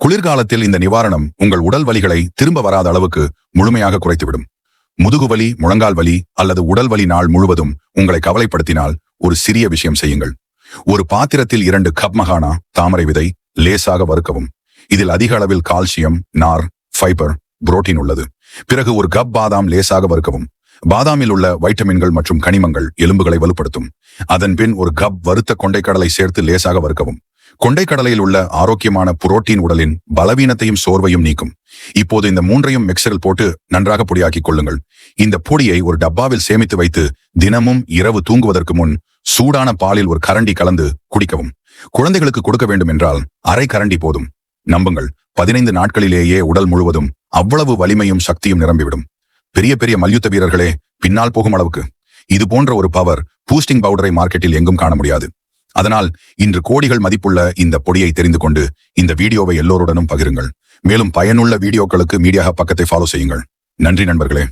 குளிர்காலத்தில் இந்த நிவாரணம் உங்கள் உடல் வலிகளை திரும்ப வராத அளவுக்கு முழுமையாக குறைத்துவிடும். முதுகுவலி, முழங்கால் வலி அல்லது உடல் வலி நாள் முழுவதும் உங்களை கவலைப்படுத்தினால் ஒரு சிறிய விஷயம் செய்யுங்கள். ஒரு பாத்திரத்தில் 2 கப் மகானா தாமரை விதை லேசாக வறுக்கவும். இதில் அதிக அளவில் கால்சியம், நார், ஃபைபர், புரோட்டீன் உள்ளது. பிறகு 1 கப் பாதாம் லேசாக வறுக்கவும். பாதாமில் உள்ள வைட்டமின்கள் மற்றும் கனிமங்கள் எலும்புகளை வலுப்படுத்தும். அதன் பின் 1 கப் வறுத்த கொண்டைக்கடலை சேர்த்து லேசாக வறுக்கவும். கொண்டைக்கடலையில் உள்ள ஆரோக்கியமான புரோட்டீன் உடலின் பலவீனத்தையும் சோர்வையும் நீக்கும். இப்போது இந்த 3ஐயும் மிக்சரில் போட்டு நன்றாக பொடியாக்கிக் கொள்ளுங்கள். இந்த பொடியை ஒரு டப்பாவில் சேமித்து வைத்து தினமும் இரவு தூங்குவதற்கு முன் சூடான பாலில் 1 கரண்டி கலந்து குடிக்கவும். குழந்தைகளுக்கு கொடுக்க வேண்டும் என்றால் அரை கரண்டி போதும். நம்புங்கள், 15 நாட்களிலேயே உடல் முழுவதும் அவ்வளவு வலிமையும் சக்தியும் நிரம்பிவிடும். பெரிய பெரிய மல்யுத்த வீரர்களே பின்னால் போகும் அளவுக்கு இது போன்ற ஒரு பவர் பூஸ்டிங் பவுடரை மார்க்கெட்டில் எங்கும் காண முடியாது. அதனால் இன்று கோடிகள் மதிப்புள்ள இந்த பொடியை தெரிந்து கொண்டு இந்த வீடியோவை எல்லோருடனும் பகிருங்கள். மேலும் பயனுள்ள வீடியோக்களுக்கு மீடியா ஹப் பக்கத்தை ஃபாலோ செய்யுங்கள். நன்றி நண்பர்களே.